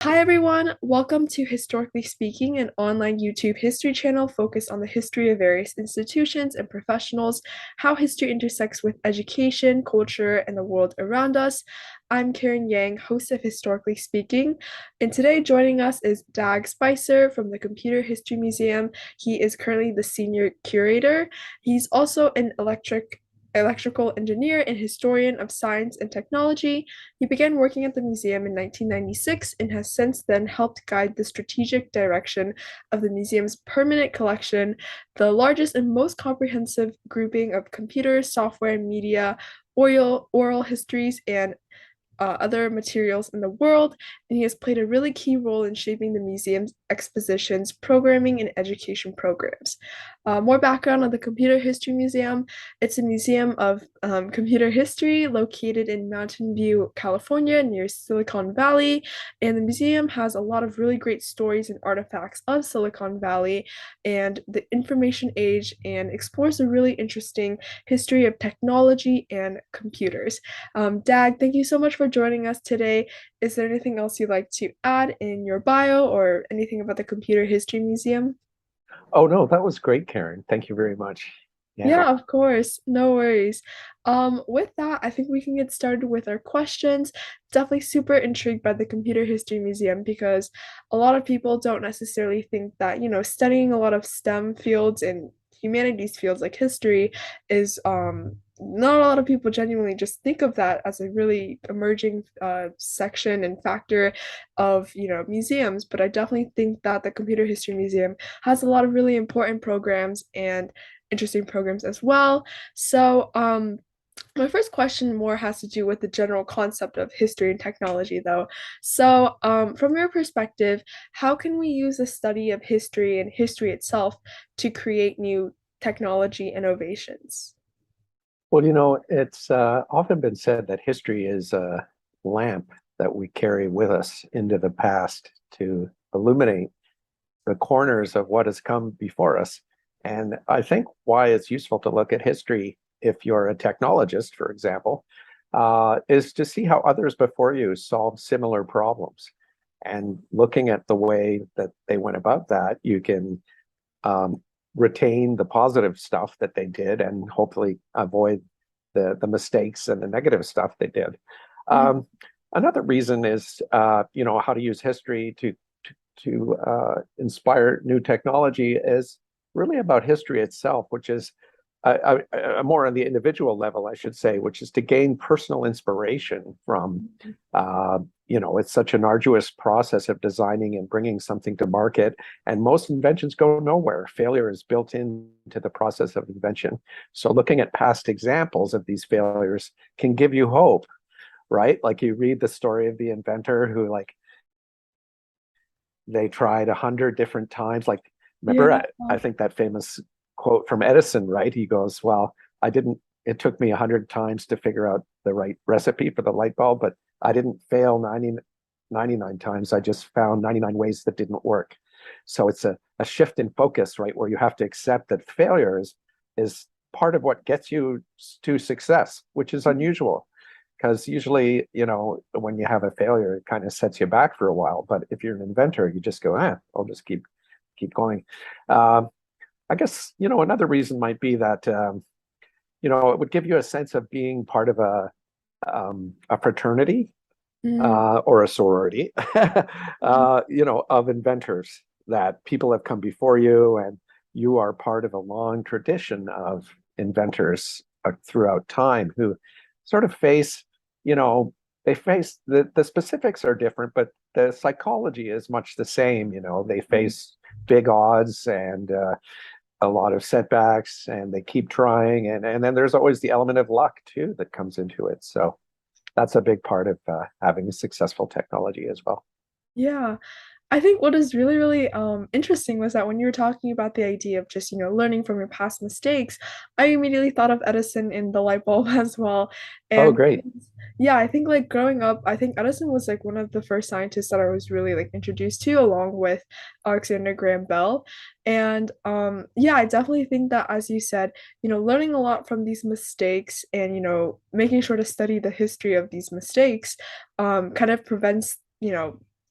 Hi everyone, welcome to Historically Speaking, an online YouTube history channel focused on the history of various institutions and professionals, how history intersects with education, culture, and the world around us. I'm Karen Yang, host of Historically Speaking, and today joining us is Dag Spicer from the Computer History Museum. He is currently the senior curator. He's also an electrical engineer and historian of science and technology. He began working at the museum in 1996 and has since then helped guide the strategic direction of the museum's permanent collection, the largest and most comprehensive grouping of computers, software, media, oral histories, and other materials in the world, and he has played a really key role in shaping the museum's expositions, programming, and education programs. More background on the Computer History Museum. It's a museum of computer history located in Mountain View, California, near Silicon Valley. And the museum has a lot of really great stories and artifacts of Silicon Valley and the information age and explores a really interesting history of technology and computers. Dag, thank you so much for joining us today. Is there anything else you'd like to add in your bio or anything about the Computer History Museum? Oh no, that was great, Karen. Thank you very much. Yeah. Yeah, of course. No worries. With that, I think we can get started with our questions. Definitely super intrigued by the Computer History Museum because a lot of people don't necessarily think that, studying a lot of STEM fields and humanities fields like history is not a lot of people genuinely just think of that as a really emerging section and factor of, museums. But I definitely think that the Computer History Museum has a lot of really important programs and interesting programs as well. So, my first question more has to do with the general concept of history and technology, though. So, from your perspective, how can we use the study of history and history itself to create new technology innovations? Well, it's often been said that history is a lamp that we carry with us into the past to illuminate the corners of what has come before us. And I think why it's useful to look at history, if you're a technologist, for example, is to see how others before you solved similar problems. And looking at the way that they went about that, you can um, retain the positive stuff that they did and hopefully avoid the mistakes and the negative stuff they did. Mhm. Um, Another reason is, how to use history to inspire new technology is really about history itself, which is more on the individual level, I should say, which is to gain personal inspiration from, it's such an arduous process of designing and bringing something to market. And most inventions go nowhere. Failure is built into the process of invention. So looking at past examples of these failures can give you hope, right? Like you read the story of the inventor who they tried 100 different times. Like, remember, Yeah. I think that famous quote from Edison, right? He goes, well, it took me 100 times to figure out the right recipe for the light bulb, but I didn't fail 99 times. I just found 99 ways that didn't work. So it's a shift in focus, right? Where you have to accept that failure is part of what gets you to success, which is unusual because usually, when you have a failure, it kind of sets you back for a while. But if you're an inventor, you just go, I'll just keep going. Um, I guess, another reason might be that, it would give you a sense of being part of a fraternity Mm, or a sorority, of inventors, that people have come before you and you are part of a long tradition of inventors throughout time who sort of face, you know, they face the specifics are different, but the psychology is much the same. They mm. face big odds and a lot of setbacks and they keep trying. And then there's always the element of luck too that comes into it. So that's a big part of having a successful technology as well. Yeah. I think what is really, really interesting was that when you were talking about the idea of just, learning from your past mistakes, I immediately thought of Edison in the light bulb as well. Oh, And great. yeah, I think like growing up, I think Edison was like one of the first scientists that I was really like introduced to along with Alexander Graham Bell. And yeah, I definitely think that as you said, learning a lot from these mistakes and, making sure to study the history of these mistakes kind of prevents,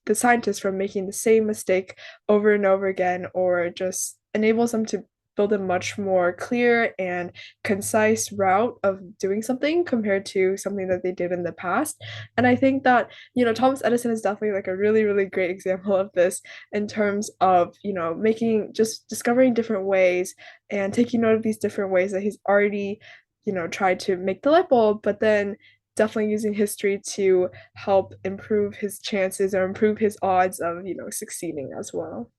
the scientists from making the same mistake over and over again, or just enables them to build a much more clear and concise route of doing something compared to something that they did in the past. And I think that, Thomas Edison is definitely like a really, really great example of this in terms of, making just discovering different ways and taking note of these different ways that he's already, tried to make the light bulb, but then definitely using history to help improve his chances or improve his odds of, succeeding as well.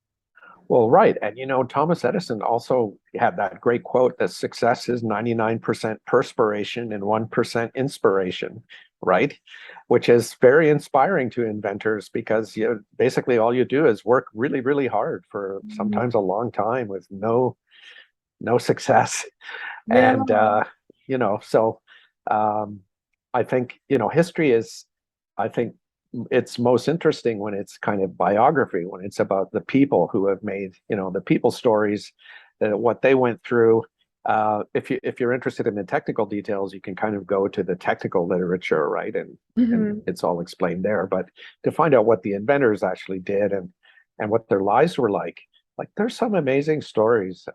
Well, right. And Thomas Edison also had that great quote that success is 99% perspiration and 1% inspiration, right? Which is very inspiring to inventors because basically all you do is work really, really hard for Mhm. sometimes a long time with no success. Yeah. And so um, I think, history is, I think it's most interesting when it's kind of biography, when it's about the people who have made, the people stories, what they went through. If you're interested in the technical details, you can kind of go to the technical literature, right? And Hmm. it's all explained there. But to find out what the inventors actually did and what their lives were like there's some amazing stories.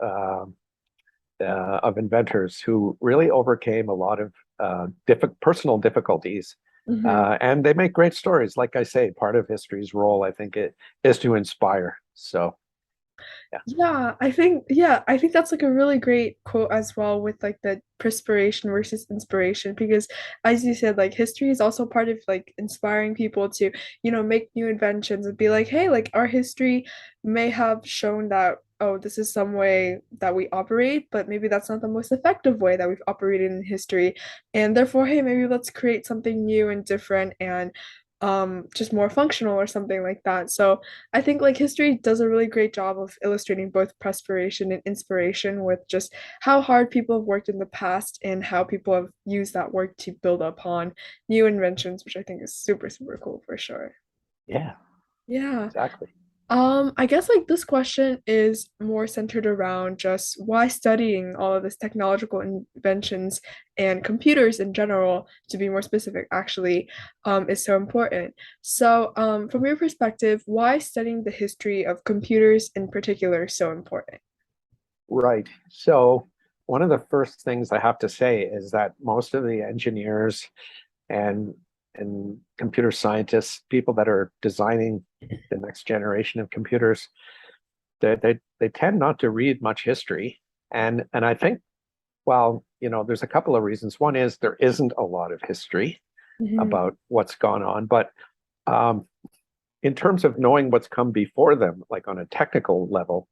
Of inventors who really overcame a lot of personal difficulties. Hmm. And they make great stories. Like I say, part of history's role, I think, it is to inspire. So, yeah. Yeah, I think that's like a really great quote as well with like the perspiration versus inspiration because as you said, like history is also part of like inspiring people to, make new inventions and be like, hey, like our history may have shown that, oh, this is some way that we operate, but maybe that's not the most effective way that we've operated in history. And therefore, hey, maybe let's create something new and different and just more functional or something like that. So I think like history does a really great job of illustrating both perspiration and inspiration with just how hard people have worked in the past and how people have used that work to build upon new inventions, which I think is super, super cool for sure. Yeah, Yeah. exactly. I guess like this question is more centered around just why studying all of this technological inventions and computers in general, to be more specific, actually, is so important. So, from your perspective, why studying the history of computers in particular is so important? Right. So, one of the first things I have to say is that most of the engineers and computer scientists, people that are designing the next generation of computers, they tend not to read much history. And I think, well, there's a couple of reasons. One is there isn't a lot of history Hmm. about what's gone on, but um, in terms of knowing what's come before them, like on a technical level,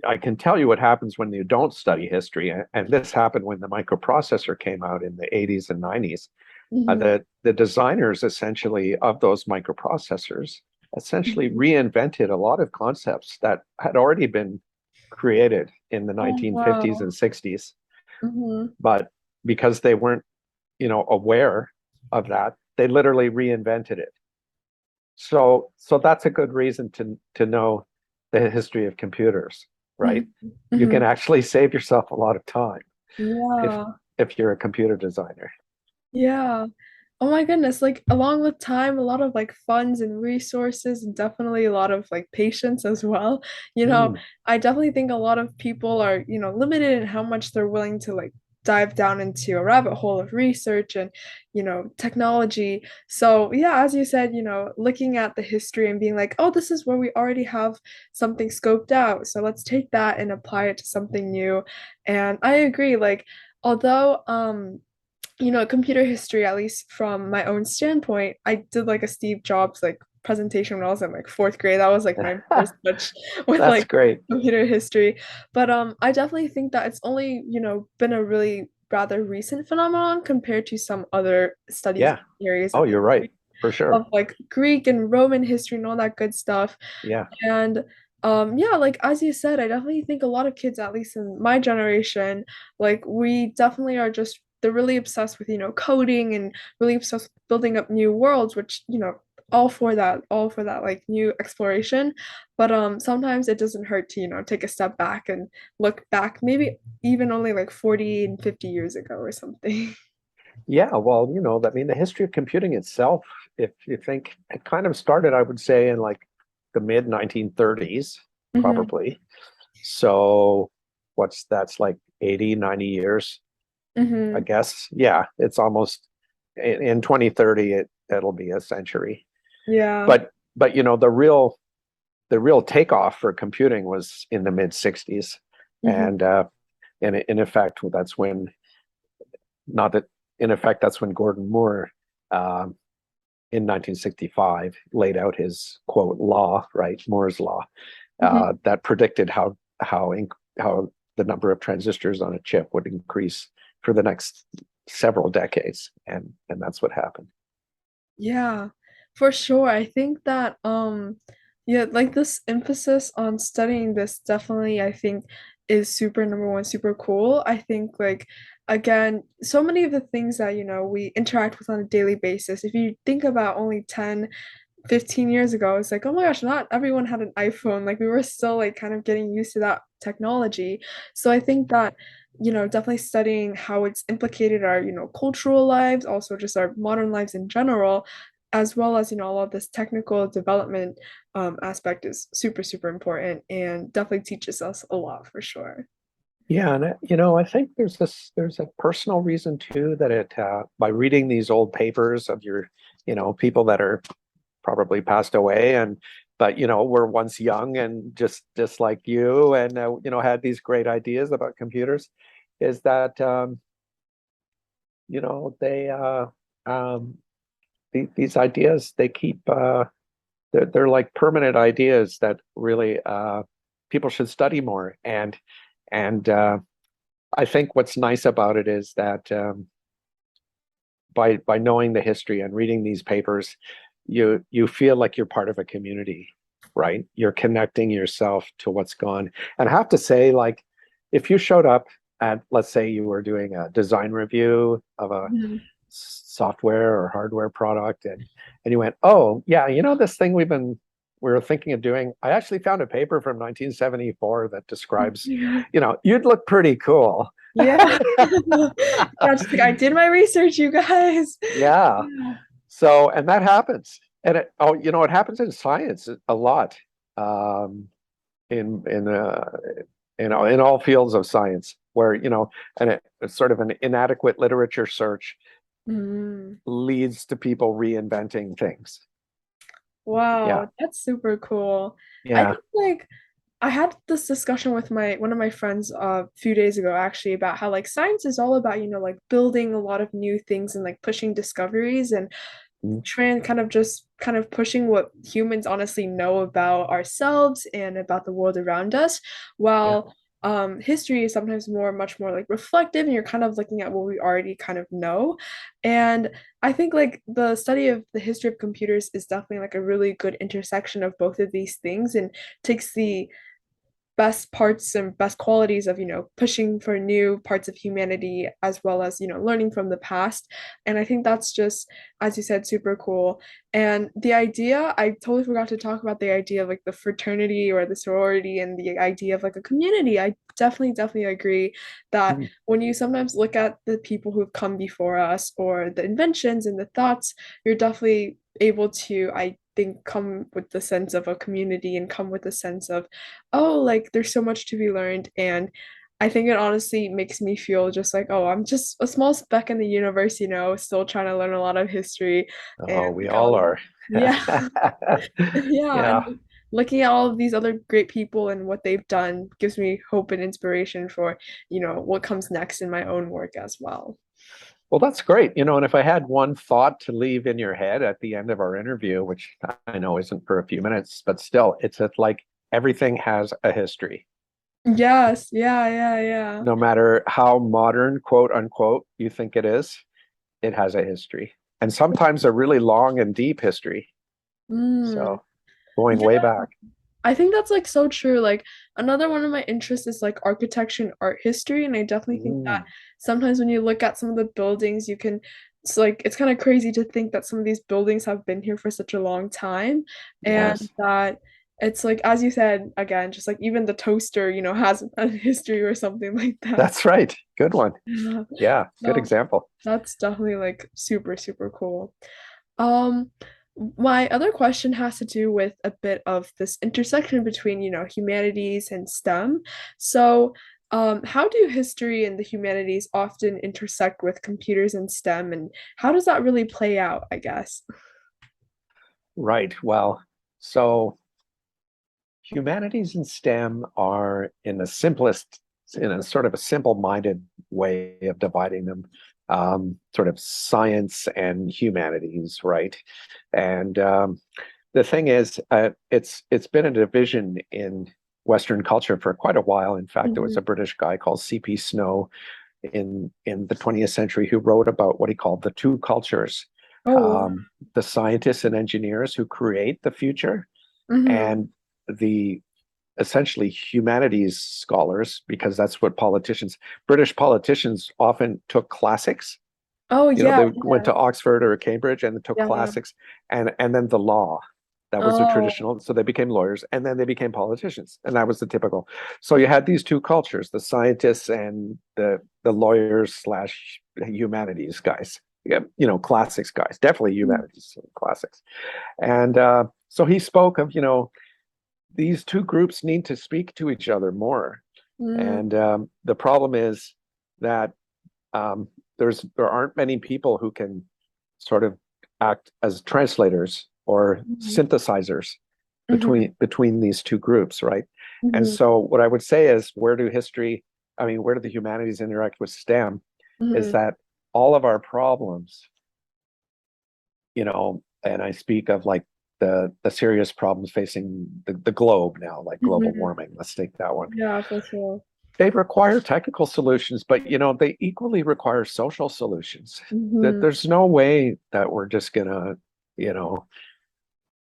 I can tell you what happens when you don't study history. And this happened when the microprocessor came out in the 80s and 90s. Hmm. The designers essentially of those microprocessors essentially Hmm. reinvented a lot of concepts that had already been created in the Oh, 1950s wow. and 60s. Hmm. But because they weren't, aware of that, they literally reinvented it. So that's a good reason to know the history of computers, Hmm. right? You can Hmm. actually save yourself a lot of time if Yeah. if you're a computer designer. Yeah. Oh my goodness, like along with time, a lot of like funds and resources, and definitely a lot of like patience as well. You know, Mm, I definitely think a lot of people are, limited in how much they're willing to like dive down into a rabbit hole of research and, technology. So, yeah, as you said, looking at the history and being like, oh, this is where we already have something scoped out. So let's take that and apply it to something new. And I agree, like, although computer history, at least from my own standpoint, I did like a Steve Jobs like presentation when I was in like fourth grade. That was like my first touch with that's like great. computer history. But I definitely think that it's only, been a really rather recent phenomenon compared to some other studies Yeah. areas Oh, of you're right. history, For of sure. like Greek and Roman history and all that good stuff. Yeah. And yeah, like as you said, I definitely think a lot of kids, at least in my generation, like we definitely are just they're really obsessed with, coding and really obsessed with building up new worlds, which, all for that like new exploration. But sometimes it doesn't hurt to, take a step back and look back, maybe even only like 40 and 50 years ago or something. Yeah, well, I mean, the history of computing itself, if you think it kind of started, I would say, in like the mid 1930s, Hmm. probably. So that's like 80, 90 years, I Hmm. guess. Yeah, it's almost in 2030 it'll be a century. Yeah. But the real takeoff for computing was in the mid 60s. Hmm. And in effect, that's when not that in effect that's when Gordon Moore um, in 1965 laid out his quote law, right, Moore's law, Hmm. that predicted how the number of transistors on a chip would increase for the next several decades, and that's what happened. Yeah, for sure. I think that yeah, like this emphasis on studying this definitely I think is super number one, super cool. I think like again, so many of the things that, we interact with on a daily basis, if you think about only 10 15 years ago, it's like, oh my gosh, not everyone had an iPhone. Like we were still like kind of getting used to that technology. So I think that, definitely studying how it's implicated our, cultural lives, also just our modern lives in general, as well as, all of this technical development aspect is super, super important and definitely teaches us a lot for sure. Yeah, and I think there's a personal reason too that it by reading these old papers of your people that are probably passed away and but were once young and just like you and had these great ideas about computers is that they um these ideas they keep they're like permanent ideas that really people should study more and I think what's nice about it is that by knowing the history and reading these papers, you feel like you're part of a community, right? You're connecting yourself to what's gone. And I have to say, like, if you showed up at, let's say, you were doing a design review of a Mhm. software or hardware product, and you went, oh yeah, this thing we were thinking of doing. I actually found a paper from 1974 that describes, you'd look pretty cool. Yeah. Yeah, just like I did my research, you guys. Yeah. Yeah. So, and that happens. And it happens in science a lot, um, in in all fields of science, where and it's sort of an inadequate literature search Mm. leads to people reinventing things. Yeah, Wow, that's super cool. I yeah. think like I had this discussion with my one of my friends a few days ago actually about how like science is all about, like building a lot of new things and like pushing discoveries and Mm, trying kind of pushing what humans honestly know about ourselves and about the world around us, yeah. while history is sometimes much more like reflective, and you're kind of looking at what we already kind of know. And I think like the study of the history of computers is definitely like a really good intersection of both of these things and takes the best parts and best qualities of pushing for new parts of humanity as well as learning from the past. And I think that's just, as you said, super cool. And the idea, I totally forgot to talk about the idea of like the fraternity or the sorority and the idea of like a community. I definitely agree that Mm, when you sometimes look at the people who've come before us or the inventions and the thoughts, you're definitely able to, I think, come with the sense of a community and come with the sense of, oh, like there's so much to be learned. And I think it honestly makes me feel just like, oh, I'm just a small speck in the universe, still trying to learn a lot of history and Oh, we look at all all the, are. yeah, yeah. Yeah. And looking at all of these other great people and what they've done gives me hope and inspiration for, what comes next in my own work as well. Well, that's great. And if I had one thought to leave in your head at the end of our interview, which I know isn't for a few minutes, but still, it's that like everything has a history. Yes, yeah. No matter how modern, quote unquote, you think it has a history. And sometimes a really long and deep history. Mm. So going way back. I think that's like so true. Like another one of my interests is like architecture and art history, and I definitely think that Mm, sometimes when you look at some of the buildings, you can it's like it's kind of crazy to think that some of these buildings have been here for such a long time and yes. that It's like, as you said, again, just like even the toaster, has a history or something like that. That's right. Good one. Yeah. Yeah, good No, example. that's definitely like super, super cool. Um, my other question has to do with a bit of this intersection between, humanities and STEM. So, how do history and the humanities often intersect with computers and STEM, and how does that really play out, I guess? Right. Well, so humanities and STEM are in a sort of a simple-minded way of dividing them, sort of science and humanities, right? And the thing is, it's been a division in Western culture for quite a while. In fact, there was Mhm. a British guy called C.P. Snow in the 20th century who wrote about what he called the two cultures, Oh, wow. the scientists and engineers who create the future, Mm-hmm. and the essentially humanities scholars, because that's what British politicians often took classics. Oh, yeah, They went yeah, to Oxford or Cambridge and took yeah. classics, and then the law. That was the Oh, traditional. So they became lawyers, and then they became politicians, and that was the typical. So you had these two cultures: the scientists and the lawyers slash humanities guys. Yeah, classics guys, definitely humanities classics. And so he spoke of, these two groups need to speak to each other more. mm-hmm. And the problem is that um, there aren't many people who can sort of act as translators or synthesizers Mm-hmm. between these two groups, right? And Mm-hmm. so what I would say is, where do the humanities interact with STEM? Is Mm-hmm. that all of our problems, and I speak of like the serious problems facing the globe now, like global Mm-hmm. warming. Let's take that one. Yeah, for sure. They require technical solutions, but they equally require social solutions. That Mm-hmm. there's no way that we're just gonna, you know,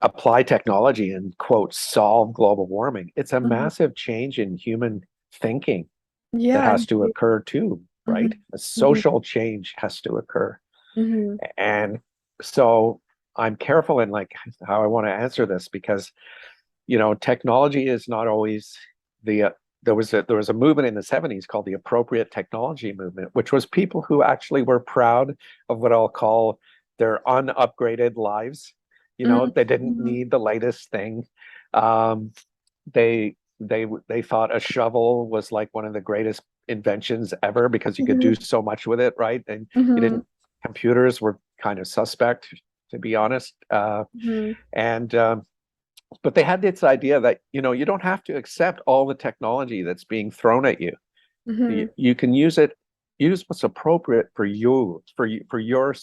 apply technology and quote solve global warming. It's a Mm-hmm. massive change in human thinking that Yeah, has to occur too, mm-hmm. right? A Mm-hmm. social change has to occur. Mm-hmm. And so I'm careful in like how I want to answer this because technology is not always the there was a movement in the 70s called the appropriate technology movement, which was people who actually were proud of what I'll call their unupgraded lives. They didn't Mm-hmm. need the latest thing. Um, they thought a shovel was like one of the greatest inventions ever because you could do Mm-hmm. so much with it, right? And you Mm-hmm. didn't computers were kind of suspect, to be honest. Mm-hmm. And But they had this idea that you don't have to accept all the technology that's being thrown at you. Mm-hmm. You can use what's appropriate for you, for your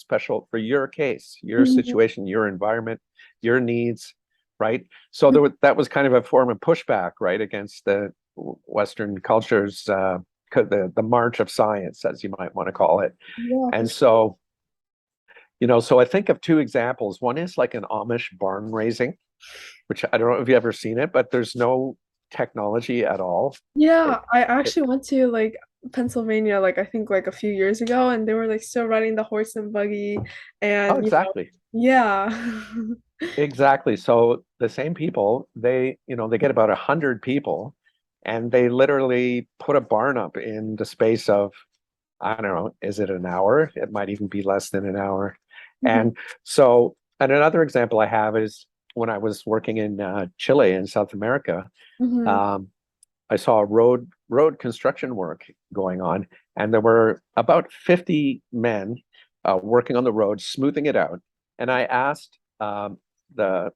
for your case, your Mm-hmm. situation, your environment, your needs, right? So that was kind of a form of pushback, right, against the Western culture's the march of science, as you might want to call it. Yeah, for And sure. so I think of two examples. One is like an Amish barn raising, which I don't know if you ever seen it, but there's no technology at all. Yeah, It, I it, actually went to like Pennsylvania, like I think like a few years ago, and they were like still riding the horse and buggy, oh, and exactly. yeah. Exactly. So the same people, they get about 100 people, and they literally put a barn up in the space of, I don't know, is it an hour? It might even be less than an hour. Mhm. And another example I have is when I was working in Chile in South America. Mhm. Um, I saw road construction work going on, and there were about 50 men working on the road, smoothing it out. And I asked the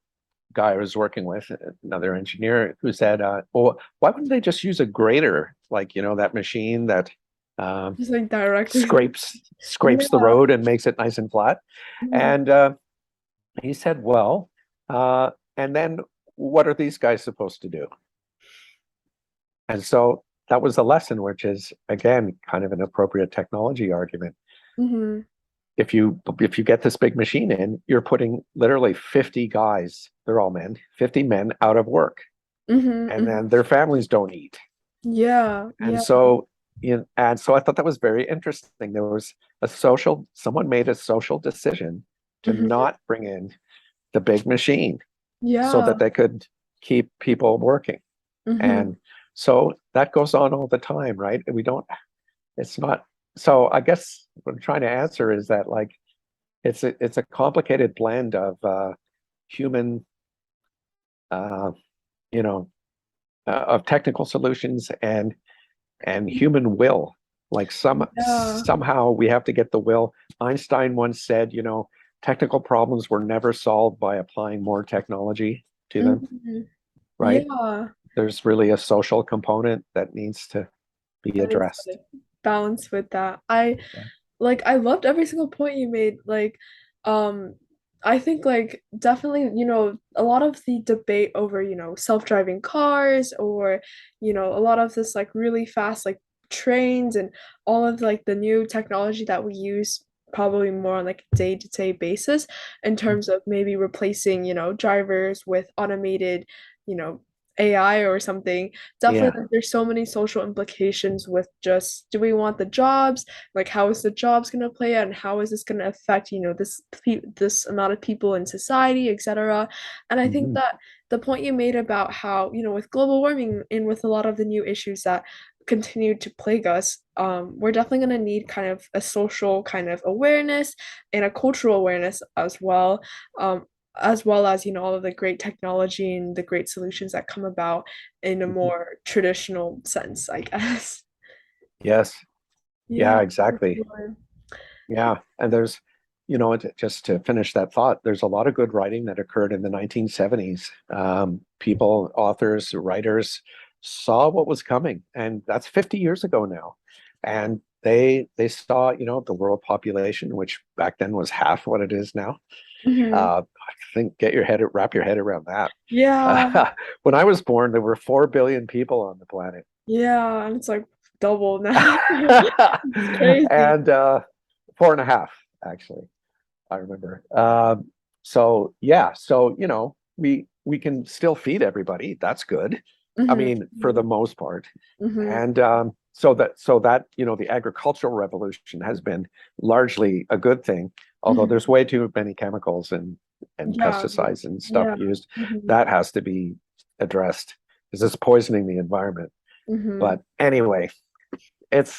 guy I was working with, another engineer, who said, "Well, why wouldn't they just use a grader, like that machine that um, Just like directly. scrapes the Yeah. road and makes it nice and flat?" Mhm. And he said, "Well, and then what are these guys supposed to do?" And so that was a lesson, which is again kind of an appropriate technology argument. Mhm. If you get this big machine in, you're putting literally 50 guys, they're all men, 50 men out of work, Mhm. and Mhm. then their families don't eat. Yeah. And Yeah. so I thought that was very interesting. Someone made a social decision to Mhm. not bring in the big machine so Yeah. that they could. keep people working. Mm-hmm. And so that goes on all the time, right? We don't, it's not, so I guess what I'm trying to answer is that like it's a complicated blend of human uh, you know of technical solutions and human will. Like Yeah. somehow we have to get the will. Einstein once said, technical problems were never solved by applying more technology to them, Mm-hmm. right? Yeah. There's really a social component that needs to be I need to addressed. like balance with that. I loved every single point you made. Um, I think like definitely, a lot of the debate over, self-driving cars or, a lot of this like really fast like trains and all of like the new technology that we use probably more on like a day-to-day basis in terms of maybe replacing, drivers with automated, you know, AI or something. Yeah. Definitely, like, there's so many social implications with just do we want the jobs? Like, how is the jobs going to play out, and how is this going to affect, this amount of people in society, etc. And I think Hmm. that the point you made about how, with global warming and with a lot of the new issues that continue to plague us, we're definitely going to need kind of a social kind of awareness and a cultural awareness um, as well as all of the great technology and the great solutions that come about in a Hmm. more traditional sense, I guess. Yes. Yeah, Yeah, for exactly. sure. Yeah, and there's, just to finish that thought, there's a lot of good writing that occurred in the 1970s. People, authors, writers saw what was coming, and that's 50 years ago now. And they saw, the world population, which back then was half what it is now. Hmm. I think wrap your head around that. Yeah, When I was born, there were 4 billion people on the planet. yeah, and it's like double now. It's crazy. And four and a half, actually. I remember. So yeah, so we can still feed everybody. That's good. I Hmm. mean, for the most part. Hmm. And so that the agricultural revolution has been largely a good thing, although Hmm. there's way too many chemicals and Yeah, pesticides and stuff yeah. used. Hmm. That has to be addressed because it's poisoning the environment. Hmm. But anyway, it's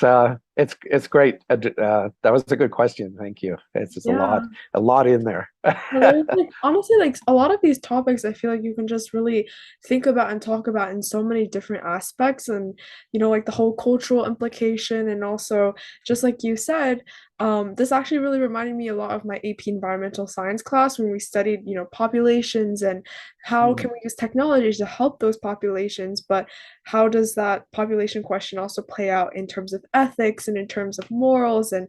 great. That was a good question. Thank you. It's just Yeah. a lot in there. Well, there's like honestly like a lot of these topics I feel like you can just really think about and talk about in so many different aspects and like the whole cultural implication and also just like you said, this actually really reminded me a lot of my AP environmental science class when we studied populations and how Hmm. can we use technology to help those populations, but how does that population question also play out in terms of ethics and in terms of morals and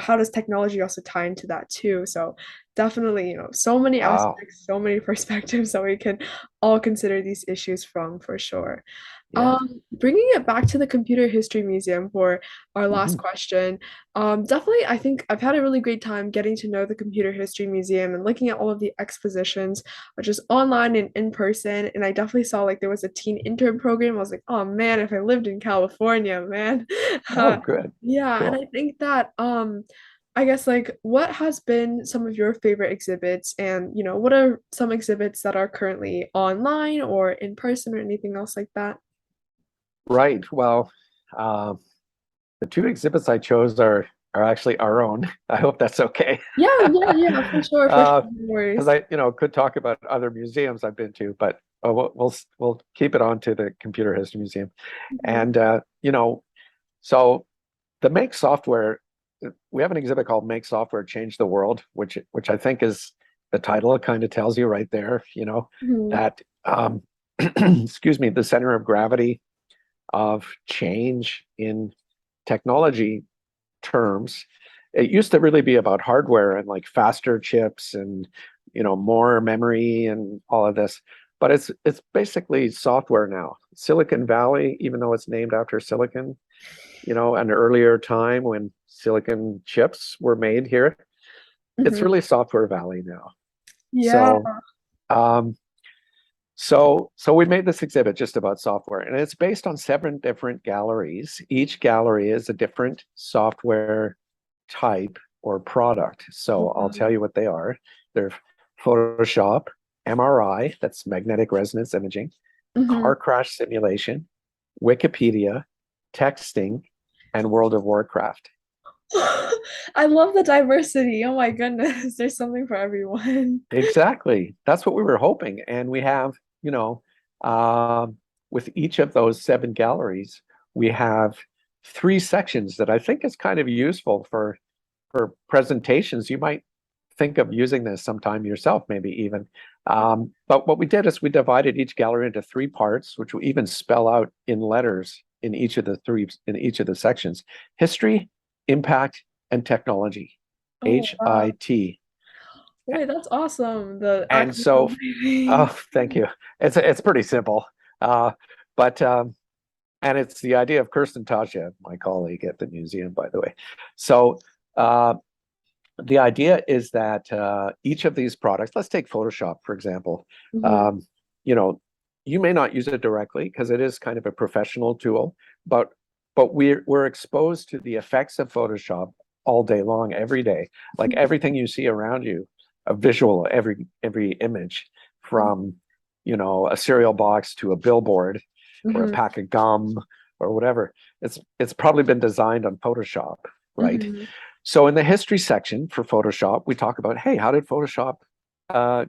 how does technology also tie into that too? So definitely, so many Wow. aspects, so many perspectives that we can all consider these issues from for sure. Yeah. Bringing it back to the Computer History Museum for our last Hmm. question. Definitely, I think I've had a really great time getting to know the Computer History Museum and looking at all of the expositions, just online and in person. And I definitely saw like there was a teen intern program. I was like, oh man, if I lived in California, man. Oh, Uh, good. yeah, and Cool. I think that I guess like what has been some of your favorite exhibits and what are some exhibits that are currently online or in person or anything else like that? Right. Well, uh, the two exhibits I chose are actually our own. I hope that's okay. Yeah, yeah, yeah, for sure, no Because worries. I, could talk about other museums I've been to, but we'll keep it on to the Computer History Museum. Mhm. And so the Make Software, we have an exhibit called Make Software Change the World, which I think is the title. It kind of tells you right there, Mhm. that excuse me, the center of gravity of change in technology terms. It used to really be about hardware and like faster chips and more memory and all of this. But it's basically software now. Silicon Valley, even though it's named after silicon, an earlier time when silicon chips were made here, it's Mhm. really Software Valley now. Yeah. So um, so we made this exhibit just about software, and it's based on 7 different galleries. Each gallery is a different software type or product. So I'll tell Mhm. you what they are. They're Photoshop, MRI, that's magnetic resonance imaging, Hmm. car crash simulation, Wikipedia, texting, and World of Warcraft. I love the diversity. Oh my goodness, there's something for everyone. Exactly. That's what we were hoping. And we have, you know, um, with each of those seven galleries, we have three sections that I think is kind of useful for presentations. You might think of using this sometime yourself, maybe even. But what we did is we divided each gallery into three parts, which we even spell out in letters in each of the sections: history, impact, and technology. Oh wow. HIT. Wait, that's awesome. The And so, acronym. oh, thank you. It's pretty simple, uh, but and it's the idea of Kirsten Tasha, my colleague at the museum, by the way. So uh, the idea is that each of these products, let's take Photoshop, for example. Hmm. Um, you know, you may not use it directly because it is kind of a professional tool, but we're exposed to the effects of Photoshop all day long, every day. Like everything you see around you, a visual, every image, from a cereal box to a billboard or a Hmm. pack of gum or whatever. It's probably been designed on Photoshop, right? Hmm. So in the history section for Photoshop, we talk about, hey, how did Photoshop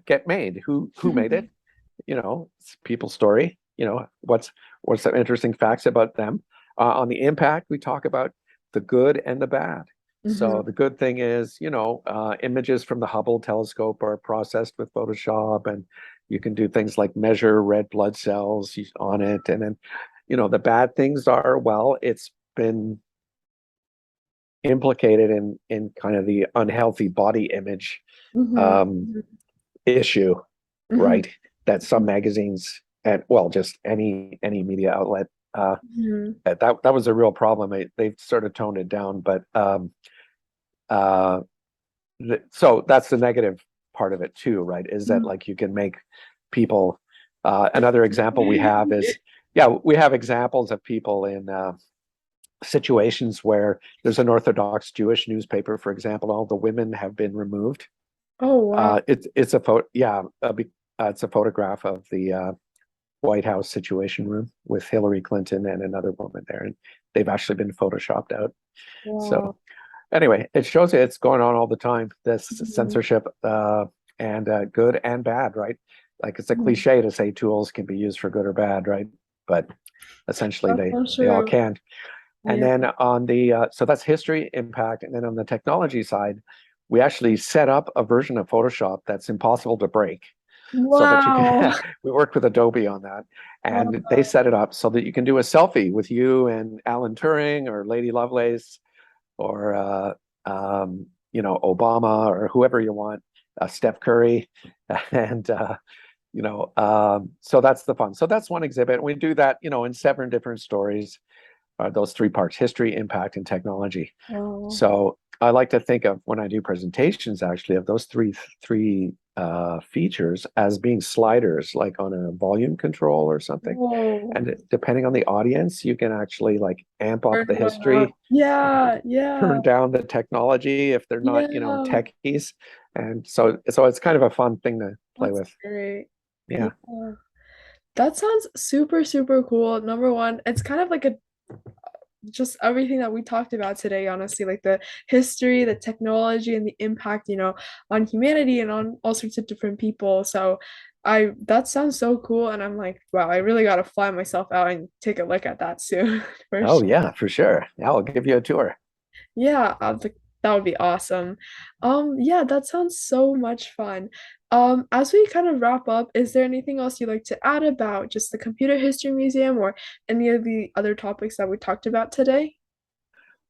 get made? Who made it? It's people's story. What's some interesting facts about them. On the impact, we talk about the good and the bad. Hmm. So the good thing is, images from the Hubble telescope are processed with Photoshop, and you can do things like measure red blood cells on it. And then, the bad things are, well, it's been implicated in kind of the unhealthy body image Hmm. um, issue, Hmm. right? That some magazines and, well, just any media outlet, Hmm. that was a real problem. They've sort of toned it down, but uh, so that's the negative part of it too, right? Is that like you can make people. Another example we have is, yeah, we have examples of people in situations where there's an Orthodox Jewish newspaper, for example, all the women have been removed. Oh wow. It's a photo, yeah, it's a photograph of the White House Situation Room with Hillary Clinton and another woman there, and they've actually been photoshopped out. Wow. So anyway, it shows you it's going on all the time. This Mhm. censorship, and good and bad, right? Like it's a Mhm. cliche to say tools can be used for good or bad, right? But essentially, That's they so they all true. can. And Yeah. then on the so that's history, impact, and then on the technology side, we actually set up a version of Photoshop that's impossible to break, so that you Wow. can. We worked with Adobe on that, and they Wow. set it up so that you can do a selfie with you and Alan Turing or Lady Lovelace or Obama or whoever you want, Steph Curry, and so that's the fun. So that's one exhibit. We do that, in seven different stories, those three parts: history, impact, and technology. Wow. So I like to think of, when I do presentations, actually, of those three features as being sliders, like on a volume control or something. Whoa. And depending on the audience, you can actually like amp up Turn the one up. history, Yeah, yeah, turn down the technology if they're not, yeah. techies. And so it's kind of a fun thing to play That's with. great. Yeah. Yeah. That sounds super, super cool. Number one, it's kind of like a just everything that we talked about today, honestly, like the history, the technology, and the impact, on humanity and on all sorts of different people. So that sounds so cool. And I'm like, wow, I really gotta fly myself out and take a look at that soon for Oh sure. yeah, for sure. Yeah, I'll give you a tour. Yeah, that would be awesome. Yeah, that sounds so much fun. As we kind of wrap up, is there anything else you'd like to add about just the Computer History Museum or any of the other topics that we talked about today?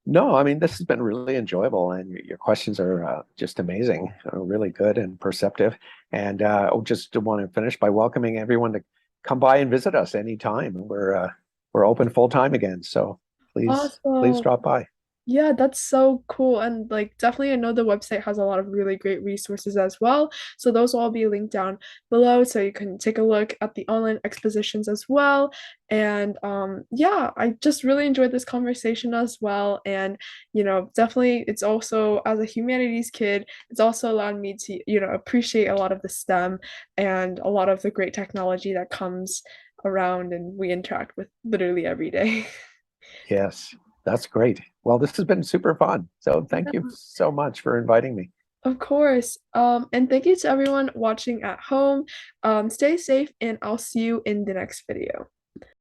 No, I mean, this has been really enjoyable, and your questions are just amazing, really good and perceptive. And I just want to finish by welcoming everyone to come by and visit us anytime. We're open full time again, so please Awesome. drop by. Yeah, that's so cool. And like definitely I know the website has a lot of really great resources as well. So those will all be linked down below so you can take a look at the online expositions as well. And yeah, I just really enjoyed this conversation as well. And definitely it's also as a humanities kid, it's also allowed me to, appreciate a lot of the STEM and a lot of the great technology that comes around and we interact with literally every day. Yes, that's great. Well, this has been super fun. So thank you so much for inviting me. Of course. And thank you to everyone watching at home. Stay safe, and I'll see you in the next video.